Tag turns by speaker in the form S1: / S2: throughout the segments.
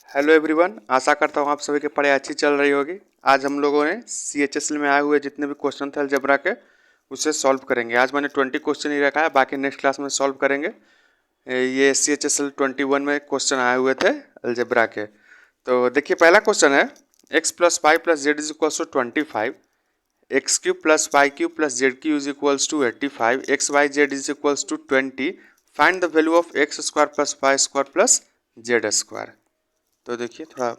S1: Hello everyone, आशा करता हूँ आप सभी की पढ़ाई अच्छी चल रही होगी। आज हम लोगों ने CHSL में आए हुए जितने भी क्वेश्चन थे अलजेब्रा के उसे सॉल्व करेंगे। आज मैंने 20 क्वेश्चन ही रखा है, बाकी नेक्स्ट क्लास में सॉल्व करेंगे। ये CHSL 21 में क्वेश्चन आए हुए थे अलजेब्रा के। तो देखिए, पहला क्वेश्चन है x plus Y plus Z is equals to 25, X cube plus Y cube plus Z cube is equals to 85, X Y Z is equals to 20, find the value of x square plus Y square plus Z square. तो देखिए, थोड़ा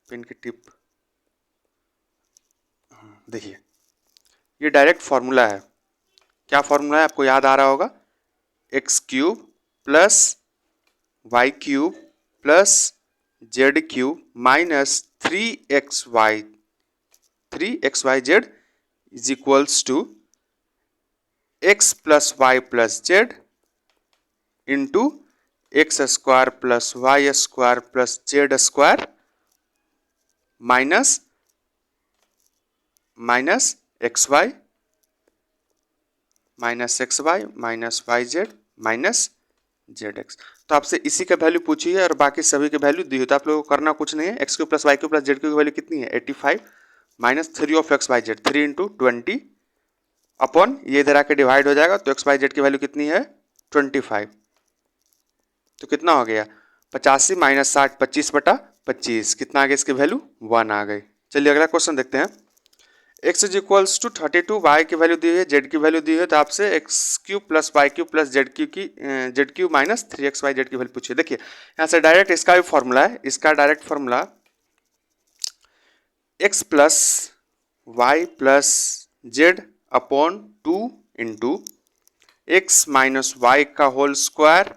S1: pen की tip देखिए, ये direct formula है। क्या formula है आपको याद आ रहा होगा? X cube plus Y cube plus z cube minus 3xy z is equals to x plus Y plus z into x square plus Y square plus Z square minus x y minus y z minus z x. तो आपसे इसी का value पूछी है और बाकी सभी के वैल्यू दी है। तो आप लोगों को करना कुछ नहीं है। X cube plus y cube plus Z cube की वैल्यू कितनी है? 85 minus 3 of x Y z, 3 into 20 upon ये इधर आके डिवाइड हो जाएगा। तो एक्स वाई जेड की वैल्यू कितनी है? 25। तो कितना हो गया? 85 माइनस 60, 25/25। कितना आ गया इसकी वैल्यू? 1 आ गई। चलिए अगला क्वेश्चन देखते हैं। x is equals to 32, y की वैल्यू दी है, जेड की वैल्यू दी है। तो आपसे x cube plus Y cube plus z cube minus 3xy z की वैल्यू पूछिए। देखिए, यहाँ से डायरेक्ट इसका भी फॉर्मूला है। इसका direct formula x plus Y plus Z upon 2 into X minus Y का whole square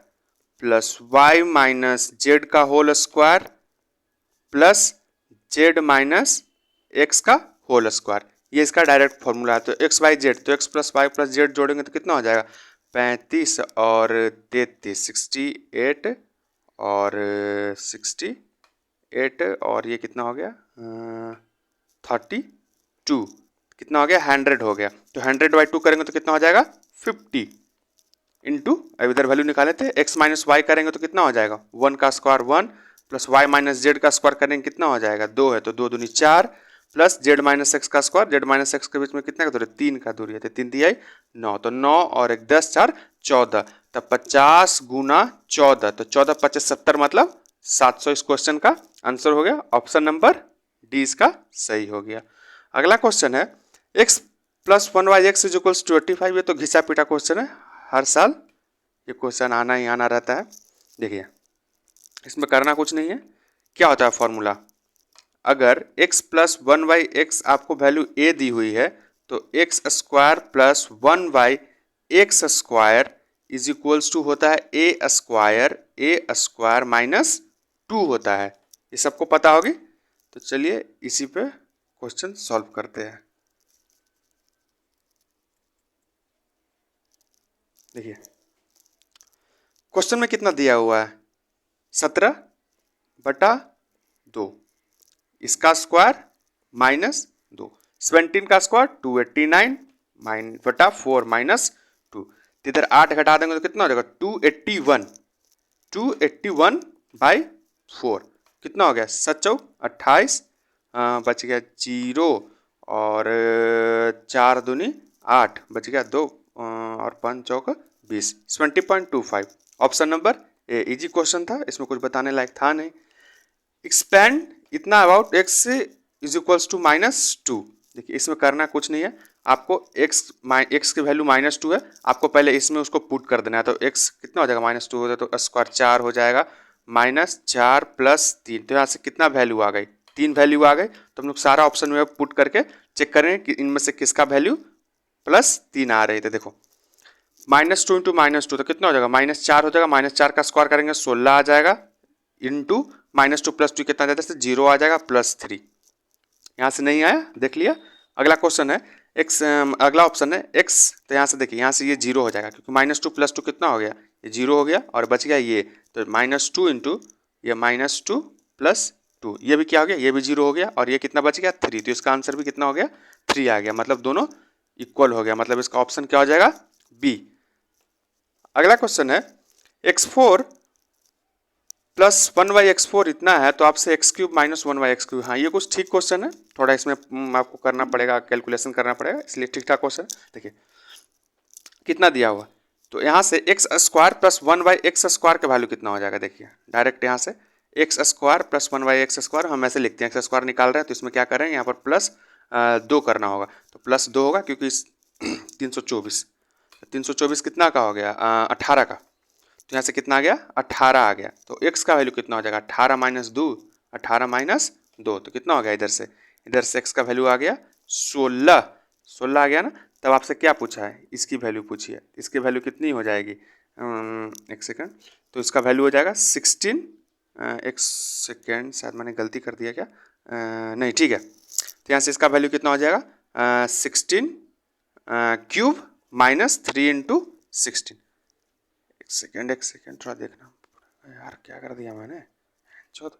S1: plus Y minus Z का whole square plus Z minus X का होल स्क्वायर। ये इसका डायरेक्ट फॉर्मूला है। तो एक्स वाई जेड, तो X plus Y plus Z जोड़ेंगे तो कितना हो जाएगा? 35 और 33, 68 और 68 और ये कितना हो गया? 32। कितना हो गया? 100 हो गया। तो 100/2 करेंगे तो कितना हो जाएगा? 50 इंटू, अब इधर वैल्यू निकाले थे, एक्स माइनस वाई करेंगे तो कितना हो जाएगा? 1 का square 1 plus Y minus Z का स्क्वायर करेंगे कितना हो जाएगा? 2 है तो 2 दूनी 4 प्लस जेड माइनस एक्स का स्क्वायर, जेड माइनस एक्स के बीच में कितना का दूरी? 3 का दूरी है। तो 3 दिया 9, तो 9 और 1 10 4 14, तब 50 गुना 14, तो 14 25 70 मतलब 700 इस क्वेश्चन का आंसर हो गया। ऑप्शन नंबर डी इसका सही हो गया। अगला क्वेश्चन है x plus 1y x is equals to 85। ये तो घिसा पीटा क्वेश्चन है, हर साल ये क्वेश्चन आना ही आना रहता है। देखिए, इसमें करना कुछ नहीं है। क्या होता है फॉर्मूला? अगर x प्लस 1y एक्स आपको वैल्यू a दी हुई है तो x square plus 1y x square is equals to होता है ए स्क्वायर माइनस 2 होता है। ये सबको पता होगी। तो चलिए इसी पे क्वेश्चन सॉल्व करते हैं। देखिए, क्वेश्चन में कितना दिया हुआ है? 17/2, इसका स्क्वायर माइनस 2, 17 का स्क्वायर 289 4 माइनस 2। इधर 8 घटा देंगे तो कितना हो जाएगा? 281/4 कितना हो गया? 7 28, बच गया 0 और 4 दूनी 8, बच गया 2 और 5 चौक 20, 20.25। Option number A. Easy question था, इसमें कुछ बताने लायक था नहीं। एक्सपेंड इतना about x is equals to -2। देखिए, इसमें करना कुछ नहीं है। आपको एक्स की वैल्यू -2 है, आपको पहले इसमें उसको पुट कर देना है। तो एक्स कितना हो जाएगा? -2 हो जाए तो स्क्वायर 4 हो जाएगा, -4 प्लस 3। तो यहाँ से कितना वैल्यू आ गई? 3 वैल्यू आ गई। तो हम लोग सारा ऑप्शन में पुट करके चेक करें कि इनमें से किसका वैल्यू +3 आ रही। तो देखो, -2 इंटू -2 तो कितना हो जाएगा? -4 हो जाएगा। -4 का स्क्वायर करेंगे 16 आ जाएगा, इंटू -2 + 2 कितना जाता है? 0 आ जाएगा, +3। यहाँ से नहीं आया, देख लिया। अगला क्वेश्चन है एक्स, अगला ऑप्शन है एक्स। तो यहाँ से देखिए, यहाँ से ये 0 हो जाएगा क्योंकि -2 + 2 कितना हो गया? ये 0 हो गया और बच गया ये। तो -2 इंटू ये -2 + 2, ये भी क्या हो गया? ये भी 0 हो गया और ये कितना बच गया? 3। तो इसका आंसर भी कितना हो गया? 3 आ गया। मतलब दोनों इक्वल हो गया। मतलब इसका ऑप्शन क्या हो जाएगा? बी। अगला क्वेश्चन है x4 प्लस 1/x4 इतना है तो आपसे x³ माइनस 1/x³। हाँ, ये कुछ ठीक क्वेश्चन है, थोड़ा इसमें आपको करना पड़ेगा, कैलकुलेशन करना पड़ेगा, इसलिए ठीक ठाक क्वेश्चन। देखिए कितना दिया हुआ, तो यहाँ से x² प्लस 1/x² का वैल्यू कितना हो जाएगा। देखिए डायरेक्ट यहाँ से x² प्लस 1/x² हम ऐसे लिखते हैं, x² निकाल रहे हैं तो इसमें क्या करें, यहाँ पर प्लस 2 करना होगा, तो प्लस 2 होगा क्योंकि 324 कितना का हो गया, 18 का, तो यहाँ से कितना आ गया, 18 आ गया। तो x का वैल्यू कितना हो जाएगा, 18 माइनस 2, 18 माइनस 2, तो कितना हो गया, इधर से x का वैल्यू आ गया 16, 16 आ गया ना। तब आपसे क्या पूछा है, इसकी वैल्यू पूछी है, इसकी वैल्यू कितनी हो जाएगी, एक सेकंड, तो इसका वैल्यू हो जाएगा 16, एक सेकेंड शायद मैंने गलती कर दिया क्या, नहीं ठीक है, तो यहाँ से इसका वैल्यू कितना हो जाएगा, 16³ माइनस 3 इंटू 16। एक सेकेंड थोड़ा देखना यार, क्या कर दिया मैंने, चौथ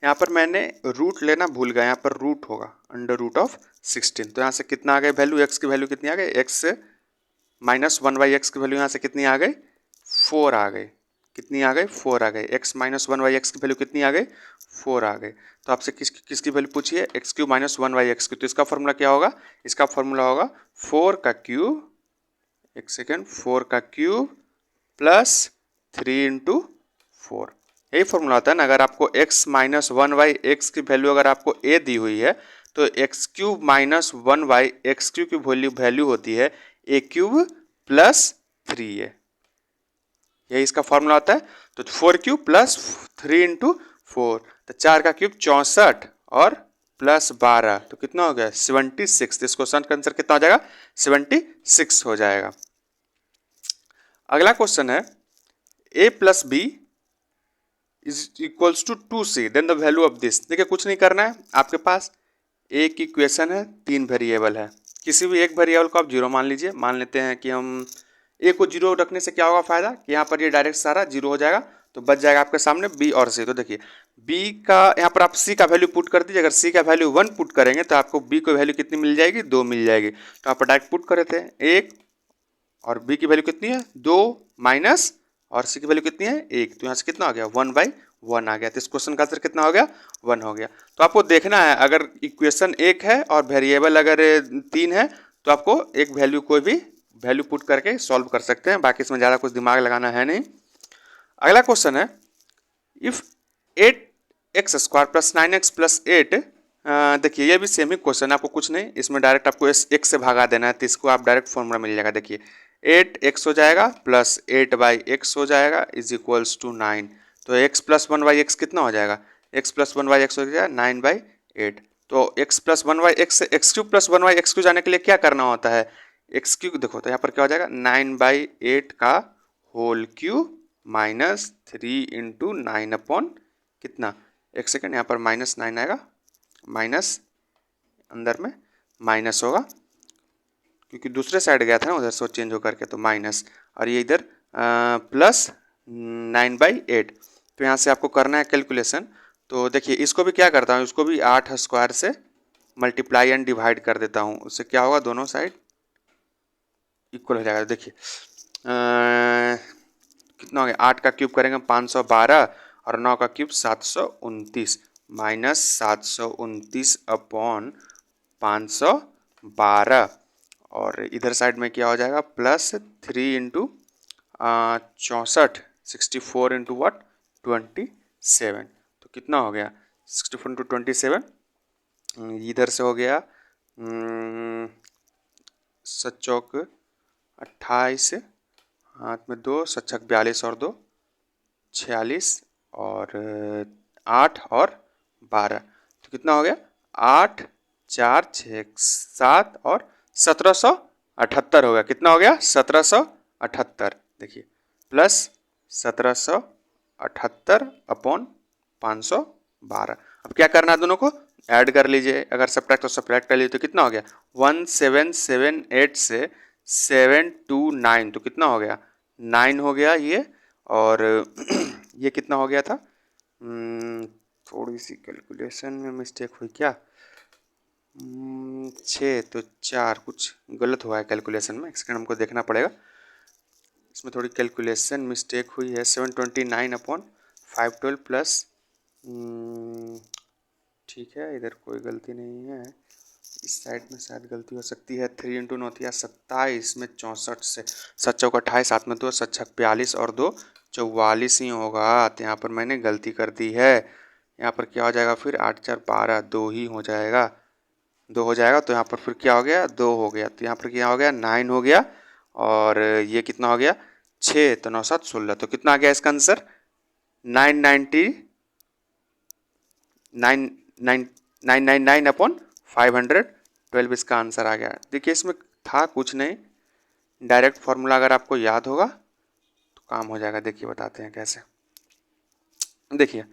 S1: यहाँ पर मैंने रूट लेना भूल गया, यहाँ पर रूट होगा √16। तो यहाँ से कितना आ गई वैल्यू, x की वैल्यू कितनी आ गई, x से माइनस 1/x की वैल्यू यहाँ से कितनी आ गई, 4 आ गई, कितनी आ गई, 4 आ गई, x माइनस 1/x की वैल्यू कितनी आ गई, 4 आ गई। तो आपसे किसकी वैल्यू पूछी है, x³ माइनस 1/x², तो इसका फॉर्मूला क्या होगा, इसका फॉर्मूला होगा 4 का क्यूब, एक सेकेंड, 4 का क्यूब प्लस 3 इंटू 4, यही फॉर्मूला होता है ना। अगर आपको x माइनस 1/x की वैल्यू अगर आपको a दी हुई है तो x³ माइनस 1/x³ की वैल्यू होती है a³ प्लस 3a, यही इसका फॉर्मूला होता है। तो 4³ प्लस 3 इंटू 4, तो 4 का क्यूब 64 और प्लस 12, तो कितना हो गया 76। तो इस क्वेश्चन का आंसर कितना हो जाएगा, 76 हो जाएगा। अगला क्वेश्चन है a plus b is equals to 2c, then the value of this. देखिए कुछ नहीं करना है, आपके पास a की इक्वेशन है, 3 वेरिएबल है, किसी भी एक वेरिएबल को आप जीरो मान लीजिए। मान लेते हैं कि हम a को जीरो रखने से क्या होगा फायदा, कि यहाँ पर ये डायरेक्ट सारा जीरो हो जाएगा, तो बच जाएगा आपके सामने b और c। तो देखिए b का यहाँ पर आप c का वैल्यू पुट कर दीजिए, अगर c का वैल्यू 1 पुट करेंगे तो आपको b को वैल्यू कितनी मिल जाएगी, 2 मिल जाएगी। तो आप डायरेक्ट पुट कर देते हैं 1, और b की वैल्यू कितनी है 2 माइनस, और c की वैल्यू कितनी है 1, तो यहाँ से कितना आ गया 1/1 आ गया। तो इस क्वेश्चन का आंसर कितना हो गया, 1 हो गया। तो आपको देखना है, अगर इक्वेशन 1 है और वेरिएबल अगर 3 है तो आपको एक वैल्यू कोई भी वैल्यू पुट करके सॉल्व कर सकते हैं, बाकी इसमें ज़्यादा कुछ दिमाग लगाना है नहीं। अगला क्वेश्चन है if 8x² plus 9x plus 8, देखिए ये भी सेम ही क्वेश्चन है, आपको कुछ नहीं, इसमें डायरेक्ट आपको x से भागा देना है, तो इसको आप डायरेक्ट फॉर्मूला मिल जाएगा। देखिए 8x हो जाएगा प्लस 8/x हो जाएगा इज इक्वल्स टू 9, तो x प्लस 1/x कितना हो जाएगा, x प्लस 1/x हो जाएगा 9/8। तो x प्लस 1/x से x³ प्लस 1/x³ जाने के लिए क्या करना होता है, x³ देखो तो यहाँ पर क्या हो जाएगा 9/8 का whole cube minus 3 into 9 upon कितना, एक सेकेंड, यहाँ पर -9 आएगा, माइनस अंदर में माइनस होगा क्योंकि दूसरे साइड गया था ना उधर से चेंज होकर के, तो माइनस, और ये इधर प्लस 9/8। तो यहाँ से आपको करना है कैलकुलेशन। तो देखिए इसको भी क्या करता हूँ, इसको भी 8² से मल्टीप्लाई एंड डिवाइड कर देता हूँ, उससे क्या होगा दोनों साइड इक्वल हो जाएगा। देखिए कितना हो गया, 8 का क्यूब करेंगे 512 और 9 का क्यूब 729, माइनस 729 अपॉन 512, और इधर साइड में क्या हो जाएगा प्लस 3 इंटू 64, 64 इंटू वट 27, तो कितना हो गया 64 इंटू 27, इधर से हो गया 7×4 28, हाथ में 2, 7×6 42 और 2 46, और 8 और 12, तो कितना हो गया 8 4 6 7 और 1778 हो गया। कितना हो गया 1778, देखिए प्लस 1778 अपॉन 512। अब क्या करना है, दोनों को ऐड कर लीजिए, अगर सब्ट्रैक्ट तो सब्ट्रैक्ट कर लीजिए, तो कितना हो गया 1778 से 729, तो कितना हो गया 9 हो गया ये, और ये कितना हो गया था, थोड़ी सी कैलकुलेशन में मिस्टेक हुई क्या, छः तो चार, कुछ गलत हुआ है कैलकुलेशन में, एक सेकंड हमको देखना पड़ेगा। इसमें थोड़ी कैलकुलेशन मिस्टेक हुई है। 729/512 प्लस, ठीक है, इधर कोई गलती नहीं है, इस साइड में शायद गलती हो सकती है। 3 इंटू 9 27 में 64 से 7 चौक 28, 7 में 2, 7 छक 42 और 2 44 ही होगा। तो यहाँ पर मैंने गलती कर दी है। यहाँ पर क्या हो जाएगा फिर, 8 4 12, 2 ही हो जाएगा, 2 हो जाएगा। तो यहाँ पर फिर क्या हो गया, 2 हो गया। तो यहाँ पर क्या हो गया, 9 हो गया। और ये कितना हो गया, 6, तो 9 7 16। तो कितना आ गया इसका आंसर, 999/512 इसका आंसर आ गया। देखिए इसमें था कुछ नहीं, डायरेक्ट फॉर्मूला अगर आपको याद होगा तो काम हो जाएगा। देखिए बताते हैं कैसे। देखिए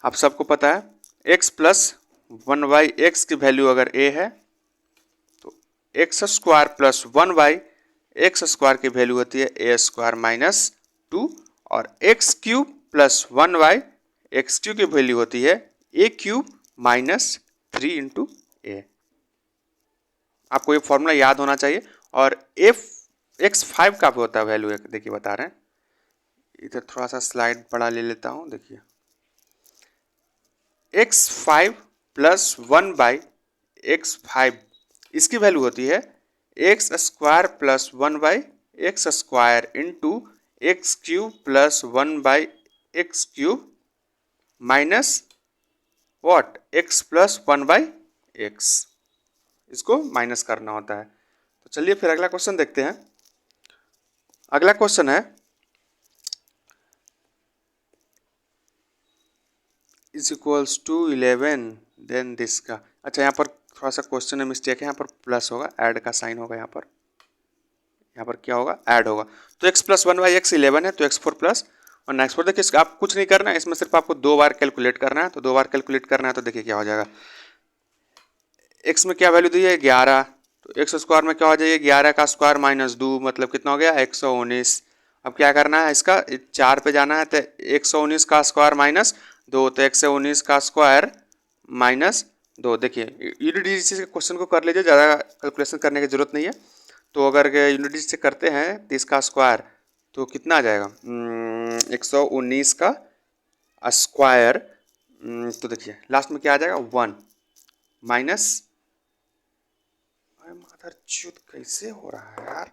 S1: आप सबको पता है x प्लस 1/x की वैल्यू अगर a है तो x square plus 1/x square की वैल्यू होती है a स्क्वायर माइनस 2, और x cube plus 1/x cube की वैल्यू होती है a क्यूब माइनस 3 इंटू ए। आपको ये फॉर्मूला याद होना चाहिए। और x5 का भी होता है वैल्यू, देखिए बता रहे हैं, इधर थोड़ा सा स्लाइड बड़ा ले लेता हूँ। देखिए x5 प्लस 1/x5 इसकी वैल्यू होती है X square plus 1/x square into x cube plus 1/x cube minus what, x plus 1/x, इसको माइनस करना होता है। तो चलिए फिर अगला क्वेश्चन देखते हैं। अगला क्वेश्चन है is equals to 11 then this का। अच्छा यहाँ पर थोड़ा सा क्वेश्चन में मिस्टेक है, यहाँ पर प्लस होगा, ऐड का साइन होगा, यहाँ पर क्या होगा, ऐड होगा। तो x प्लस 1/x 11 है, तो x4 प्लस 1x4। देखिए आप कुछ नहीं करना है, इसमें सिर्फ आपको 2 बार कैलकुलेट करना है। तो 2 बार कैलकुलेट करना है तो देखिए क्या हो जाएगा, x में क्या वैल्यू दी है 11, तो x स्क्वायर में क्या हो जाएगा 11 का स्क्वायर माइनस 2, मतलब कितना हो गया 119। अब क्या करना है, इसका 4 पे जाना है, तो 119 का स्क्वायर माइनस 2, तो 119 का स्क्वायर माइनस 2। देखिए यूनिट से क्वेश्चन को कर लीजिए, ज़्यादा कैलकुलेशन करने की जरूरत नहीं है। तो अगर यूनिट से करते हैं तो इसका स्क्वायर तो कितना आ जाएगा, 119 का स्क्वायर, तो देखिए लास्ट में क्या आ जाएगा 1 माइनस, मादर चूत कैसे हो रहा है यार,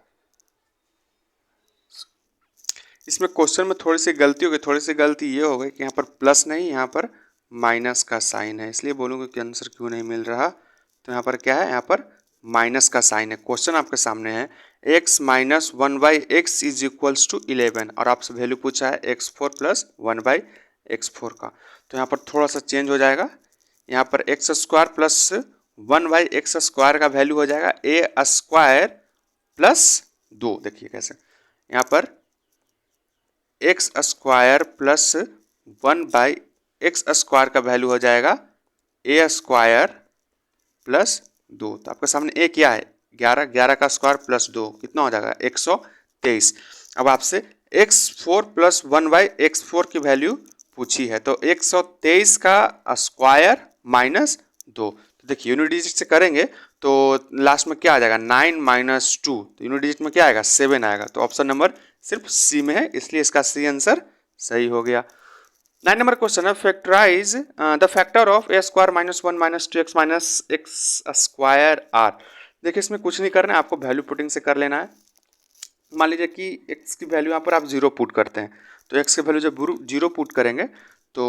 S1: इसमें क्वेश्चन में थोड़ी सी गलती हो गई। थोड़ी सी गलती ये हो गई कि यहाँ पर प्लस नहीं, यहाँ पर माइनस का साइन है, इसलिए बोलूँगा कि आंसर क्यों नहीं मिल रहा। तो यहाँ पर क्या है, यहाँ पर माइनस का साइन है। क्वेश्चन आपके सामने है x minus 1/x is equals to 11, और आपसे वैल्यू पूछा है x4 प्लस 1/x4 का। तो यहाँ पर थोड़ा सा चेंज हो जाएगा, यहाँ पर x square plus 1/x square का वैल्यू हो जाएगा a स्क्वायर प्लस 2। देखिए कैसे, यहाँ पर x square plus 1/x square का वैल्यू हो जाएगा ए स्क्वायर प्लस 2। तो आपके सामने ए क्या है 11, 11 का स्क्वायर प्लस 2 कितना हो जाएगा 123। अब आपसे x4 प्लस 1/x4 की वैल्यू पूछी है, तो 123 का स्क्वायर माइनस 2। तो देखिए यूनिट डिजिट से करेंगे तो लास्ट में क्या आ जाएगा 9 माइनस 2, तो यूनिट डिजिट में क्या आएगा 7 आएगा। तो ऑप्शन नंबर सिर्फ सी में है, इसलिए इसका सी आंसर सही हो गया। 9 नंबर क्वेश्चन है factorise the factor of a square minus 1 minus 2x minus x square are. देखिए इसमें कुछ नहीं करना है, आपको वैल्यू पुटिंग से कर लेना है। मान लीजिए कि x की वैल्यू यहाँ पर आप 0 पुट करते हैं, तो x की वैल्यू जब 0 पुट करेंगे तो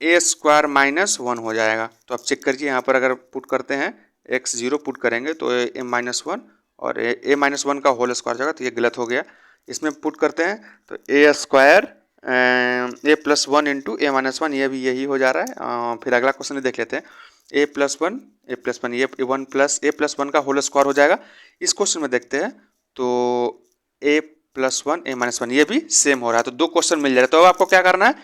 S1: a स्क्वायर माइनस 1 हो जाएगा। तो आप चेक करिए यहाँ पर अगर पुट करते हैं x 0 पुट करेंगे तो a माइनस 1 और a माइनस 1 का होल स्क्वायर जाएगा, तो ये गलत हो गया। इसमें पुट करते हैं तो a square a plus 1 into A minus 1, ये भी यही हो जा रहा है। फिर अगला क्वेश्चन देख लेते हैं, a प्लस 1 ये 1 प्लस a प्लस 1 का होल स्क्वायर हो जाएगा। इस क्वेश्चन में देखते हैं तो a प्लस 1 a माइनस 1 ये भी सेम हो रहा है, तो 2 क्वेश्चन मिल जा रहा है। तो अब आपको क्या करना है,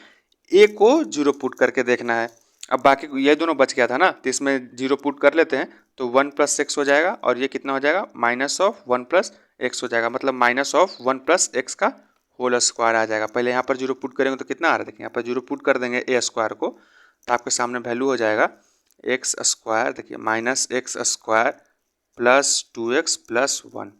S1: a को 0 पुट करके देखना है। अब बाकी ये दोनों बच गया था ना, तो इसमें 0 पुट कर लेते हैं तो 1 प्लस एक्स हो जाएगा, और ये कितना हो जाएगा माइनस ऑफ 1 प्लस एक्स हो जाएगा, मतलब माइनस ऑफ 1 प्लस एक्स का होल स्क्वायर आ जाएगा। पहले यहाँ पर 0 पुट करेंगे तो कितना आ रहा है, देखिए यहाँ पर 0 पुट कर देंगे ए स्क्वायर को, तो आपके सामने वैल्यू हो जाएगा एक्स स्क्वायर, देखिए minus x square plus 2x plus 1,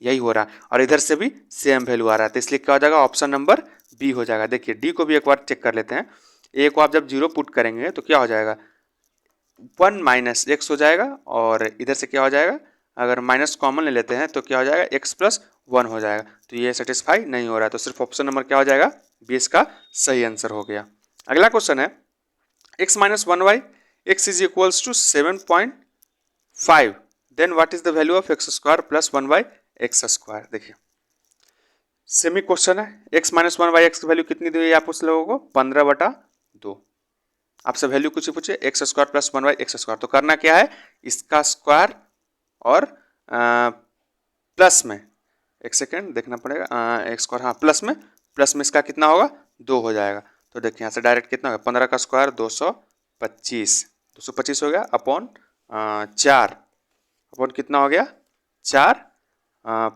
S1: यही हो रहा है। और इधर से भी सेम वैल्यू आ रहा है, तो इसलिए क्या हो जाएगा, ऑप्शन नंबर बी हो जाएगा। देखिए डी को भी एक बार चेक कर लेते हैं। ए को आप जब 0 पुट करेंगे तो क्या हो जाएगा, 1 माइनस एक्स हो जाएगा, और इधर से क्या हो जाएगा, अगर माइनस कॉमन ले लेते हैं तो क्या हो जाएगा, x प्लस 1 हो जाएगा। तो ये सेटिस्फाई नहीं हो रहा है, तो सिर्फ ऑप्शन नंबर क्या हो जाएगा, बी इसका सही आंसर हो गया। अगला क्वेश्चन है x minus 1y, x is equals to 7.5, then what is the value of x square plus 1y x square. देखिए सेमी क्वेश्चन है, x माइनस 1y एक्स की वैल्यू कितनी दी है आप उस लोगों को, 15/2। आपसे वैल्यू कुछ ही पूछे, x square plus 1y x square, तो करना क्या है, इसका स्क्वायर और प्लस में, एक सेकेंड देखना पड़ेगा, एक्स स्क्वायर, हाँ प्लस में इसका कितना होगा, 2 हो जाएगा। तो देखिए यहाँ से डायरेक्ट कितना होगा, 15 का स्क्वायर 225 हो गया, अपॉन 4, अपॉन कितना हो गया 4,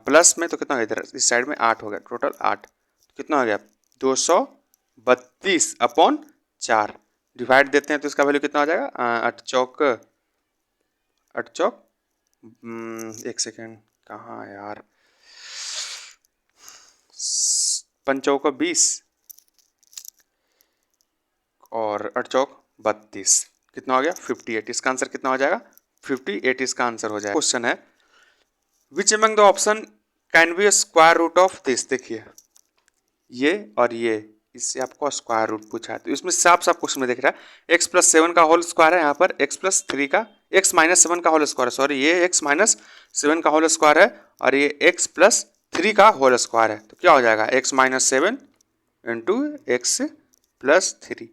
S1: प्लस में तो कितना हो गया, इधर इस साइड में 8 हो गया, टोटल 8, तो कितना हो गया 232 अपॉन 4, डिवाइड देते हैं तो इसका वैल्यू कितना हो जाएगा, 8 चौक, एक सेकेंड कहाँ यार, 5 चौक 20 और 8 चौक 32, कितना हो गया 58। इसका आंसर कितना हो जाएगा, 58 इसका आंसर हो जाएगा। क्वेश्चन है which among the option can be square root of this. देखिए ये और ये, इससे आपको स्क्वायर रूट पूछा है, तो इसमें साफ साफ क्वेश्चन में दिख रहा है x प्लस 7 का होल स्क्वायर है, यहाँ पर x प्लस 3 का, x माइनस 7 का होल स्क्वायर है, सॉरी ये x माइनस 7 का होल स्क्वायर है, और ये x प्लस 3 का होल स्क्वायर है, तो क्या हो जाएगा x minus 7 into X plus 3,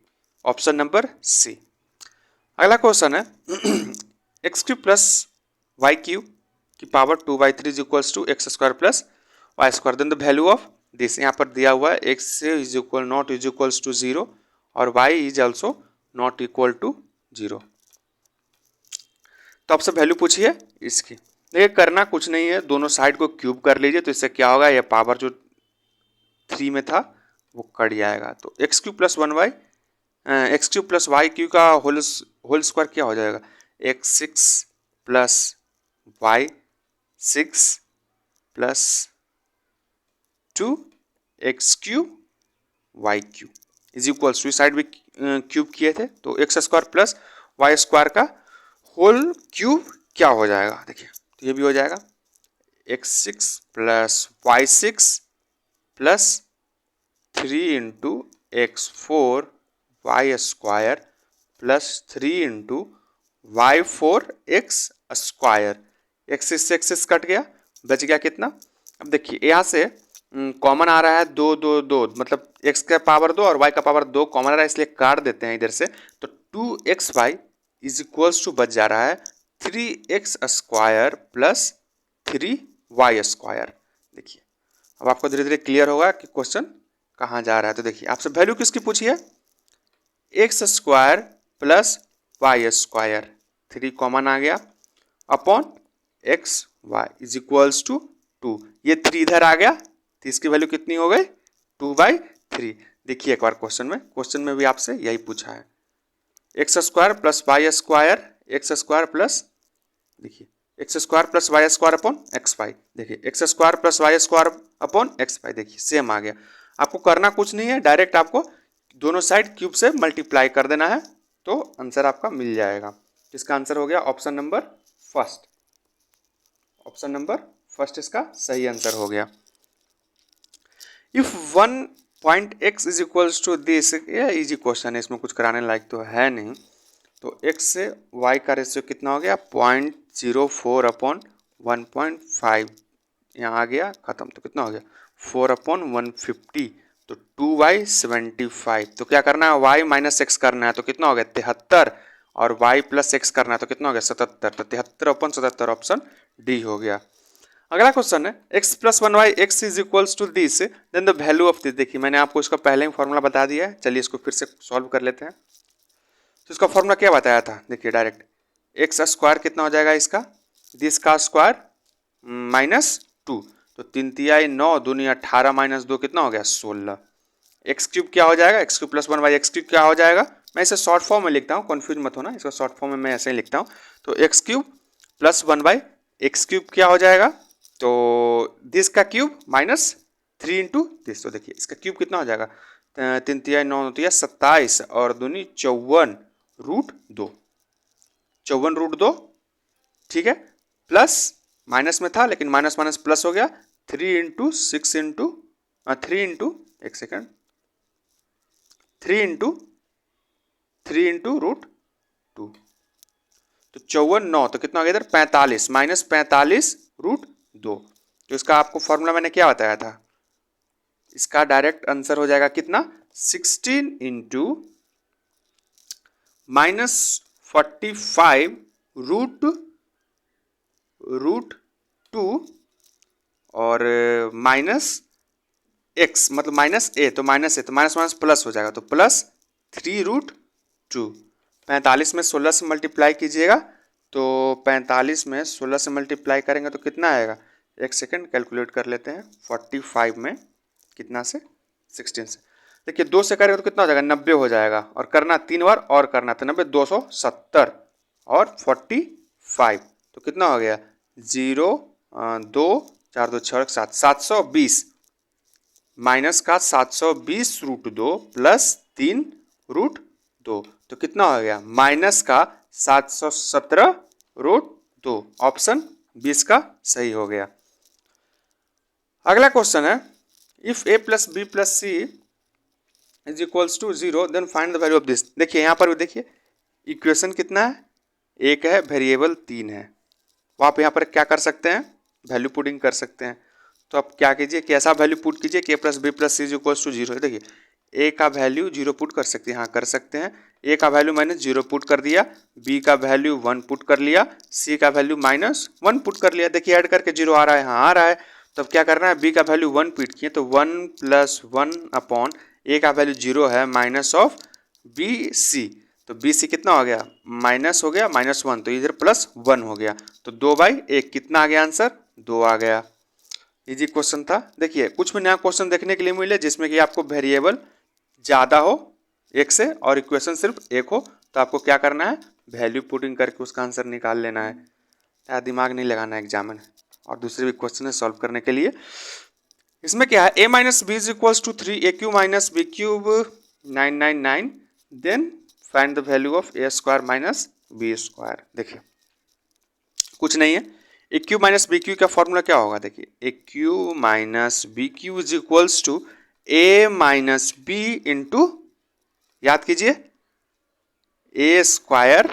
S1: option number C. अगला क्वेश्चन है X cube plus Y cube की power 2/3 is equals to X square plus Y square, then the value of this, यहाँ पर दिया हुआ है x is equal not is equals to 0 और y is also not equal to 0। तो आपसे value पूछिए इसकी, देखिए करना कुछ नहीं है, दोनों साइड को क्यूब कर लीजिए, तो इससे क्या होगा, ये पावर जो 3 में था वो कट जाएगा, तो x cube plus 1y, x cube plus y cube का होल स्क्वायर क्या हो जाएगा, x6 plus y 6 plus 2 x cube y cube is equals to, इस साइड भी क्यूब किए थे, तो x square plus Y square का होल क्यूब क्या हो जाएगा, देखिए तो ये भी हो जाएगा x6 plus y6 plus 3 into x4 y square plus 3 into y4 x square, axis से एक्सिस कट गया, बच गया कितना। अब देखिए यहाँ से कॉमन आ रहा है 2 2 2, मतलब x का पावर 2 और y का पावर 2 कॉमन आ रहा है, इसलिए काट देते हैं इधर से, तो 2xy इज इक्वल्स टू बच जा रहा है 3x square plus 3y square. देखिए अब आपको धीरे धीरे क्लियर होगा कि क्वेश्चन कहाँ जा रहा है। तो देखिए आपसे वैल्यू किसकी पूछी है, X square plus Y square, 3 common आ गया, upon X Y is equals to 2, ये 3 इधर आ गया, तो इसकी वैल्यू कितनी हो गई 2/3। देखिए एक बार क्वेश्चन में भी आपसे यही पूछा है, X square plus Y square, X square plus, देखिए X square plus Y square upon X Y, देखिए X square plus Y square upon X Y, देखिए सेम आ गया। आपको करना कुछ नहीं है, डायरेक्ट आपको दोनों साइड क्यूब से मल्टीप्लाई कर देना है, तो आंसर आपका मिल जाएगा। इसका आंसर हो गया option number first, option number first इसका सही आंसर हो गया। If 1 point x is equals to this, ये इजी क्वेश्चन है, इसमें कुछ कराने लायक तो है नहीं, तो x से y का रेशियो कितना हो गया 0.04 अपॉन 1.5, यहाँ आ गया खत्म, तो कितना हो गया 4/150, तो 2y 75, तो क्या करना है y माइनस एक्स करना है, तो कितना हो गया 73, और y प्लस एक्स करना है, तो कितना हो गया 77, तो 73/77 ऑप्शन डी हो गया। अगला क्वेश्चन है x plus 1y x is equals to this, then the value of this. देखिए मैंने आपको इसका पहले ही फॉर्मूला बता दिया है, चलिए इसको फिर से सॉल्व कर लेते हैं। तो इसका फॉर्मूला क्या बताया था, देखिए डायरेक्ट एक्स स्क्वायर कितना हो जाएगा इसका, दिस का स्क्वायर माइनस 2, तो 3 तिहाई 9 दूनी 18 माइनस 2 कितना हो गया 16, एक्स क्यूब क्या हो जाएगा, x cube plus 1y x cube क्या हो जाएगा मैं इसे शॉर्ट फॉर्म में लिखता हूँ, कन्फ्यूज मत होना, इसका शॉर्ट फॉर्म में मैं ऐसे ही लिखता हूँ। तो x cube plus 1/x cube क्या हो जाएगा, तो दिस का क्यूब माइनस 3 इंटू दिस। तो देखिए इसका क्यूब कितना हो जाएगा, 3 तिया 9 तिया 27 और दूनी 54√2, 54√2, ठीक है। प्लस माइनस में था लेकिन माइनस माइनस प्लस हो गया, 3 इंटू 6 इंटू 3 इंटू एक सेकेंड 3 इंटू √2, तो 54 9, तो कितना हो गया इधर 45 माइनस 45√2। तो इसका आपको फॉर्मूला मैंने क्या बताया था, इसका डायरेक्ट आंसर हो जाएगा कितना, 16 इंटू माइनस 45√2 और माइनस एक्स मतलब माइनस ए, तो माइनस माइनस प्लस हो जाएगा, तो प्लस 3√2। 45 में 16 से मल्टीप्लाई कीजिएगा, तो 45 में 16 से मल्टीप्लाई करेंगे तो कितना आएगा, एक सेकेंड कैलकुलेट कर लेते हैं। 45 में कितना से 16 से, देखिए 2 से करेंगे तो कितना हो जाएगा, 90 हो जाएगा, और करना 3 बार और करना, तो 90 270 और 45, तो कितना हो गया 0 2 4 2 6 7 720 माइनस का 720√2 प्लस 3√2, तो कितना हो गया माइनस का 717√2। ऑप्शन 20 का सही हो गया। अगला क्वेश्चन है, if a plus b plus c is equals to 0 then find the value of this. देखिए यहाँ पर भी देखिए इक्वेशन कितना है, एक है, वेरिएबल 3 है, तो आप यहाँ पर क्या कर सकते हैं, वैल्यू पुटिंग कर सकते हैं। तो आप क्या कीजिए, कैसा वैल्यू पुट कीजिए, के plus b plus c is equals to 0। देखिए ए का वैल्यू 0 पुट कर सकते हैं, हाँ कर सकते हैं। ए का वैल्यू मैंने 0 पुट कर दिया, बी का वैल्यू 1 पुट कर लिया, सी का वैल्यू -1 पुट कर लिया। देखिए ऐड करके 0 आ रहा है, हाँ आ रहा है। तो अब क्या करना है, बी का वैल्यू 1 पुट किए, तो 1 + 1 अपॉन ए का वैल्यू 0 है माइनस ऑफ बी सी, तो बी सी कितना हो गया, माइनस हो गया -1, तो इधर +1 हो गया, तो 2/1 कितना आ गया आंसर, 2 आ गया। इजी क्वेश्चन था। देखिए कुछ भी नया क्वेश्चन देखने के लिए मिले जिसमें कि आपको वेरिएबल ज़्यादा हो एक से और इक्वेशन सिर्फ एक हो, तो आपको क्या करना है, वैल्यू पुटिंग करके उसका आंसर निकाल लेना है, या दिमाग नहीं लगाना है एग्जाम में। और दूसरे भी क्वेश्चन है सॉल्व करने के लिए। इसमें क्या है, a minus B is equals to 3 minus B cube 999, then find the value of a square minus B square. देखिए कुछ नहीं है, A cube minus B cube का फॉर्मूला क्या होगा, देखिए ए cube minus B cube is equals to A minus B into, याद कीजिए, A square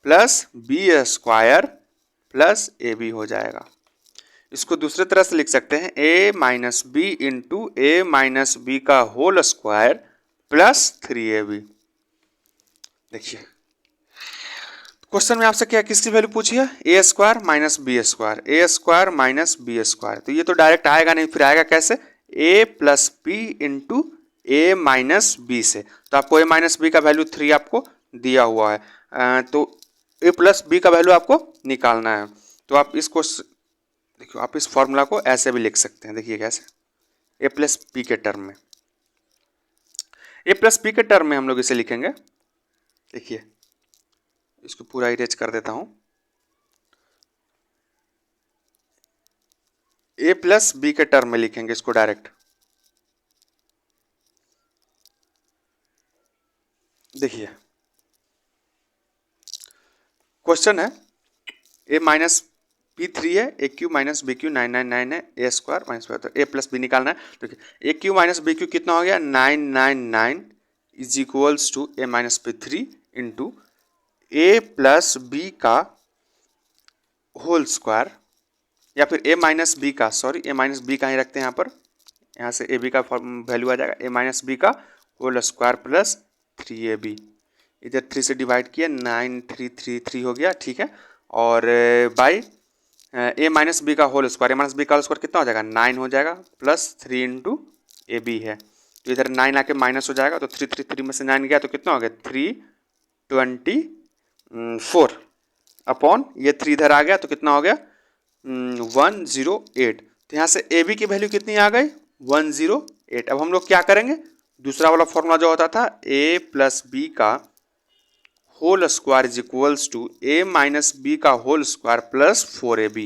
S1: plus B square plus A B हो जाएगा। इसको दूसरे तरह से लिख सकते हैं, ए माइनस बी इंटू ए माइनस बी का होल स्क्वायर प्लस 3ab। देखिए क्वेश्चन में आपसे क्या किसकी वैल्यू पूछी है, A square minus B square, A square minus B square, तो ये तो डायरेक्ट आएगा नहीं, फिर आएगा कैसे, ए प्लस बी इंटू ए माइनस बी से। तो आपको ए माइनस बी का वैल्यू 3 आपको दिया हुआ है, तो ए प्लस बी का वैल्यू आपको निकालना है। तो आप इसको देखिए, आप इस फॉर्मूला को ऐसे भी लिख सकते हैं। देखिए कैसे, ए प्लस बी के टर्म में, ए प्लस बी के टर्म में हम लोग इसे लिखेंगे। देखिए इसको पूरा इरेज कर देता हूं, ए प्लस बी के टर्म में लिखेंगे इसको डायरेक्ट। देखिए क्वेश्चन है, ए माइनस बी 3 है, A cube minus B Q 999 है, ए स्क्वायर माइनस तो ए प्लस बी निकालना है। देखिए ए क्यू माइनस बी क्यू कितना हो गया, 999 is equals to A minus b 3 into a plus b का होल स्क्वायर, या फिर ए माइनस बी का, सॉरी ए माइनस बी का ही रखते हैं यहाँ पर, यहाँ से ए बी का वैल्यू आ जाएगा, ए माइनस बी का होल स्क्वायर प्लस 3ab। इधर 3 से डिवाइड किया, 9333 हो गया, ठीक है। और बाई ए माइनस बी का होल स्क्वायर, ए माइनस बी का होल स्क्वायर कितना हो जाएगा, 9 हो जाएगा, प्लस 3 इंटू ए बी है, तो इधर 9 आके माइनस हो जाएगा, तो 333 में से 9 गया तो कितना हो गया, 324 अपॉन ये 3 इधर आ गया तो कितना हो गया, 108। तो यहाँ से ए बी की वैल्यू कितनी आ गई, 108। अब हम लोग क्या करेंगे, दूसरा वाला फॉर्मूला जो होता था a प्लस बी का whole square is equals to a minus b का होल स्क्वायर प्लस 4ab,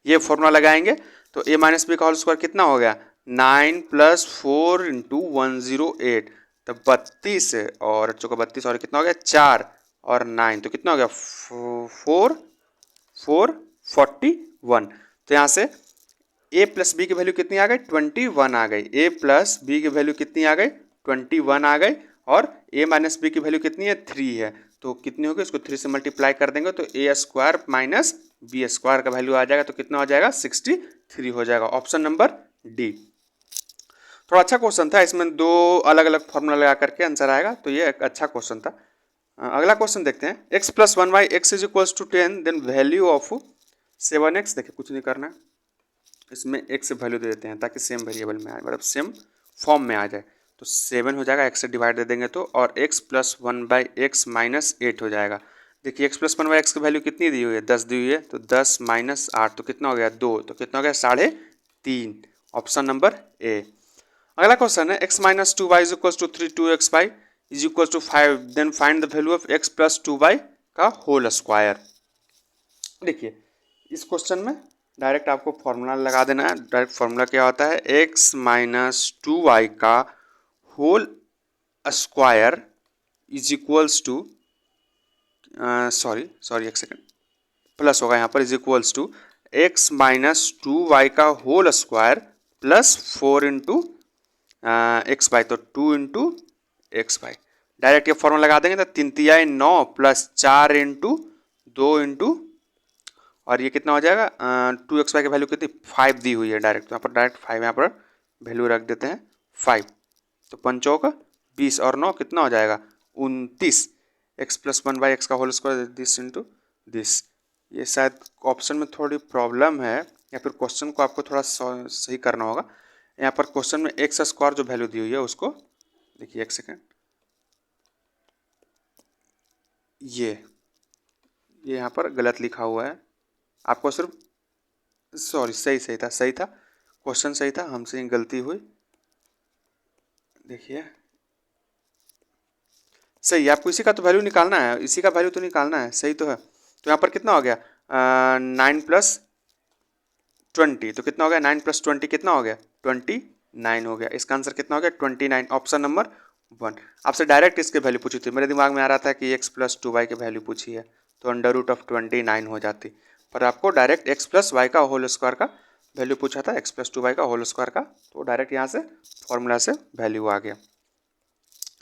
S1: ये फॉर्मूला लगाएंगे तो a माइनस बी का होल स्क्वायर कितना हो गया 9 प्लस 4 इंटू 108, तो 32 और चौका 32 और कितना हो गया 4 और 9, तो कितना हो गया 441। तो यहाँ से a प्लस बी की वैल्यू कितनी आ गई 21 आ गई, a प्लस बी की वैल्यू कितनी आ गई 21 आ गई, और a माइनस बी की वैल्यू कितनी है 3 है, तो कितनी होगी इसको 3 से मल्टीप्लाई कर देंगे तो a square minus B square का वैल्यू आ जाएगा, तो कितना हो जाएगा 63 हो जाएगा। Option number D. थोड़ा अच्छा क्वेश्चन था, इसमें दो अलग अलग फॉर्मूला लगा करके आंसर आएगा, तो ये एक अच्छा क्वेश्चन था। अगला क्वेश्चन देखते हैं, x plus 1y x is equals to 10 then value of 7x। देखिए कुछ नहीं करना है, इसमें x वैल्यू दे देते हैं ताकि सेम वेरिएबल में आए, मतलब सेम फॉर्म में आ जाए। तो 7 हो जाएगा, x से डिवाइड दे देंगे तो, और x प्लस 1/x माइनस 8 हो जाएगा। देखिए x प्लस 1/x की वैल्यू कितनी दी हुई है 10 दी हुई है, तो 10 माइनस 8 तो कितना हो गया 2, तो कितना हो गया 3.5। Option number A. अगला क्वेश्चन है x minus 2y is equals to 3 2xy is equals to 5 then find the value of x plus 2y का होल स्क्वायर। देखिए इस क्वेश्चन में डायरेक्ट आपको फॉर्मूला लगा देना है। डायरेक्ट फॉर्मूला क्या होता है x माइनस 2y का whole square is equals to sorry एक सेकेंड, प्लस होगा यहाँ पर, is equals to x minus 2y का whole square plus 4 into x y, तो 2 इंटू एक्स वाई। डायरेक्ट ये फॉर्मूला लगा देंगे तो 3 तिहाई 9 प्लस 4 इंटू 2 इंटू, और ये कितना हो जाएगा 2xy की वैल्यू कितनी 5 दी हुई है डायरेक्ट, तो यहाँ पर डायरेक्ट 5 यहाँ पर वैल्यू रख देते हैं 5, तो 5 20 और 9 कितना हो जाएगा 29। x प्लस 1/x का whole square this into this. ये शायद ऑप्शन में थोड़ी प्रॉब्लम है, या फिर क्वेश्चन को आपको थोड़ा सही करना होगा। यहाँ पर क्वेश्चन में एक्स स्क्वायर जो वैल्यू दी हुई है उसको देखिए, एक सेकेंड, ये यहाँ पर गलत लिखा हुआ है, आपको सिर्फ सॉरी सही था क्वेश्चन सही था, हमसे ही गलती हुई। देखिए सही, आपको इसी का तो वैल्यू निकालना है, इसी का वैल्यू तो निकालना है, सही तो है। तो यहाँ पर कितना हो गया 9 प्लस 20, तो कितना हो गया 9 प्लस 20 कितना हो गया 29 हो गया। इसका आंसर कितना हो गया 29, ऑप्शन नंबर 1। आपसे डायरेक्ट इसके वैल्यू पूछी थी, मेरे दिमाग में आ रहा था कि x प्लस 2y की वैल्यू पूछी है तो अंडर रूट ऑफ 29 हो जाती, पर आपको डायरेक्ट x प्लस वाई का होल स्क्वायर का वैल्यू पूछा था, x प्लस 2y का होल स्क्वायर का, तो डायरेक्ट यहाँ से फॉर्मूला से वैल्यू आ गया।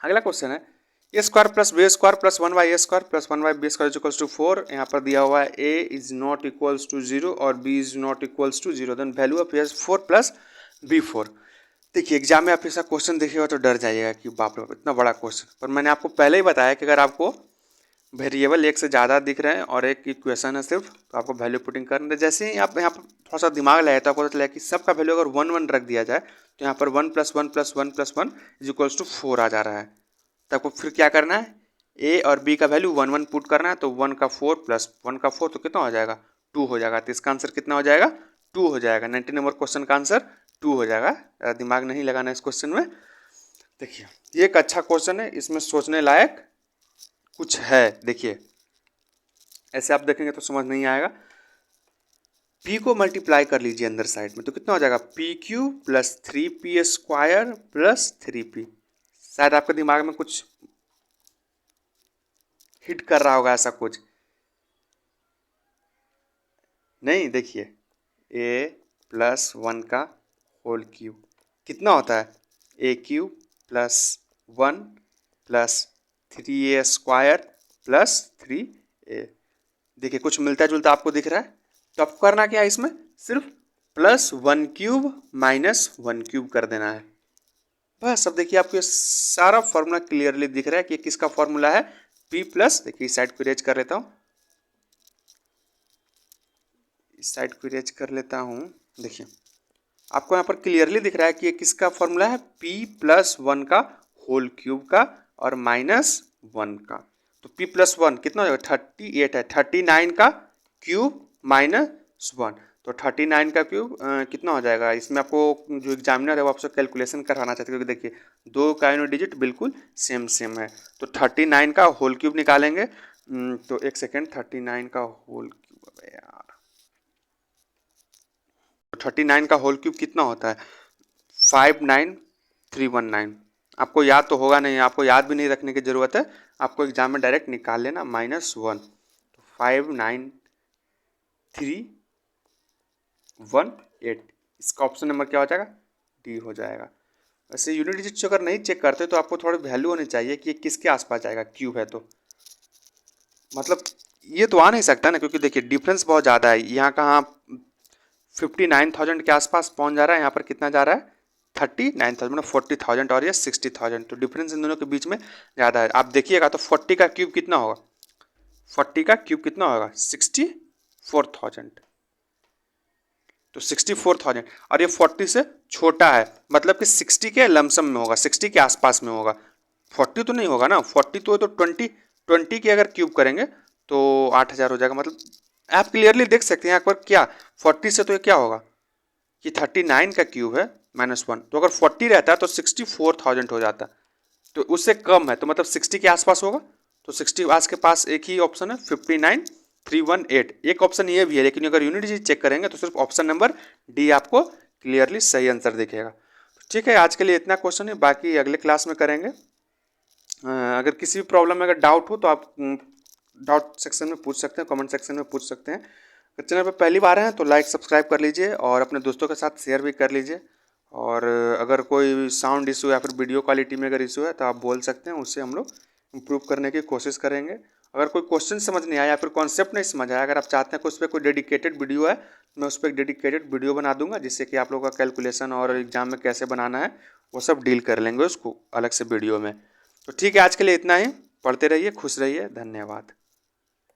S1: अगला क्वेश्चन है A square plus B square plus 1y square plus 1y square equals to 4। यहाँ पर दिया हुआ है a is not equals to 0 और b is not equals to 0, then value of a is 4 plus B 4। देखिए exam में आप ऐसा क्वेश्चन देखिएगा तो डर जाइएगा कि बाप रे इतना बड़ा क्वेश्चन, पर मैंने आपको पहले ही बताया कि अगर आपको वेरिएबल एक से ज़्यादा दिख रहे हैं और एक इक्वेशन है सिर्फ, तो आपको वैल्यू पुटिंग करना है। जैसे ही आप यहाँ पर थोड़ा सा दिमाग लगाए तो आपको पता चला कि सबका वैल्यू अगर 1 1 रख दिया जाए तो यहाँ पर 1 plus 1 plus 1 plus 1 is equals to 4 आ जा रहा है। तो आपको फिर क्या करना है a और b का वैल्यू 1 1 पुट करना है, तो 1 का 4 प्लस 1 का 4 तो कितना हो जाएगा 2 हो जाएगा। तो इसका आंसर कितना हो जाएगा 2 हो जाएगा। 19 नंबर क्वेश्चन का आंसर 2 हो जाएगा। दिमाग नहीं लगाना इस क्वेश्चन में। देखिए ये एक अच्छा क्वेश्चन है, इसमें सोचने लायक कुछ है। देखिए ऐसे आप देखेंगे तो समझ नहीं आएगा। p को मल्टीप्लाई कर लीजिए अंदर साइड में, तो कितना हो जाएगा pq plus 3p square plus 3p। शायद आपके दिमाग में कुछ हिट कर रहा होगा ऐसा कुछ नहीं। देखिए a प्लस 1 का होल क्यूब कितना होता है a cube plus 1 plus 3a square plus 3a। देखिए कुछ मिलता जुलता आपको दिख रहा है, तो आपको करना क्या है इसमें सिर्फ प्लस 1 क्यूब माइनस 1 क्यूब कर देना है बस। अब देखिए आपको ये सारा फॉर्मूला क्लियरली दिख रहा है कि किसका फॉर्मूला है p प्लस, देखिए इस साइड को इरेज कर लेता हूँ, इस साइड को इरेज कर लेता हूँ। देखिए आपको यहाँ पर क्लियरली दिख रहा है कि ये किसका फॉर्मूला है p प्लस 1 का होल क्यूब का और माइनस 1 का। तो p प्लस 1 कितना हो जाएगा 38 है, 39 का क्यूब माइनस 1, तो 39 का क्यूब कितना हो जाएगा। इसमें आपको जो एग्जामिनर है वो आपसे कैलकुलेशन कराना चाहते हैं, क्योंकि देखिए दो का डिजिट बिल्कुल सेम सेम है। तो 39 का होल क्यूब निकालेंगे। तो एक सेकेंड, 39 का होल क्यूब, अबे यार 39 का होल क्यूब कितना होता है 59319। आपको याद तो होगा नहीं, आपको याद भी नहीं रखने की ज़रूरत है, आपको एग्जाम में डायरेक्ट निकाल लेना -1। तो 59318, इसका ऑप्शन नंबर क्या हो जाएगा, डी हो जाएगा। वैसे यूनिट डिजिट अगर नहीं चेक करते तो आपको थोड़ी वैल्यू होनी चाहिए कि किसके आसपास जाएगा, क्यूब है तो मतलब ये तो आ नहीं सकता ना, क्योंकि देखिए डिफरेंस बहुत ज़्यादा है। यहाँ कहाँ 59,000 के आसपास पहुँच जा रहा है, यहाँ पर कितना जा रहा है 39,000, मतलब 40,000 और ये 60,000, तो डिफरेंस इन दोनों के बीच में ज़्यादा है। आप देखिएगा तो 40 का क्यूब कितना होगा, 40 का क्यूब कितना होगा 64,000, तो 64,000 और ये 40 से छोटा है, मतलब कि 60 के लमसम में होगा, 60 के आसपास में होगा। 40 तो नहीं होगा ना, 40 तो 20 की अगर क्यूब करेंगे तो 8,000 हो जाएगा। मतलब आप क्लियरली देख सकते हैं यहाँ पर क्या 40 से तो ये क्या होगा कि 39 का क्यूब है -1, तो अगर 40 रहता तो 64,000 हो जाता, तो उससे कम है, तो मतलब 60 के आसपास होगा। तो 60 आज के पास एक ही ऑप्शन है 59,318। एक ऑप्शन ये भी है, लेकिन अगर यूनिट डिजिट चेक करेंगे तो सिर्फ ऑप्शन नंबर डी आपको क्लियरली सही आंसर दिखेगा। ठीक है, आज के लिए इतना क्वेश्चन है, बाकी अगले क्लास में करेंगे। अगर किसी भी प्रॉब्लम में अगर डाउट हो तो आप डाउट सेक्शन में पूछ सकते हैं, कमेंट सेक्शन में पूछ सकते हैं। अगर चैनल पर पहली बार हैं तो लाइक सब्सक्राइब कर लीजिए और अपने दोस्तों के साथ शेयर भी कर लीजिए। और अगर कोई साउंड इशू या फिर वीडियो क्वालिटी में अगर इशू है तो आप बोल सकते हैं, उससे हम लोग इम्प्रूव करने की कोशिश करेंगे। अगर कोई क्वेश्चन समझ नहीं आया या फिर कॉन्सेप्ट नहीं समझ आया, अगर आप चाहते हैं कि उस पर कोई डेडिकेटेड वीडियो है, मैं उस पर एक डेडिकेटेड वीडियो बना दूंगा, जिससे कि आप लोगों का कैलकुलेशन और एग्जाम में कैसे बनाना है वो सब डील कर लेंगे उसको अलग से वीडियो में। तो ठीक है, आज के लिए इतना ही। पढ़ते रहिए, खुश रहिए, धन्यवाद।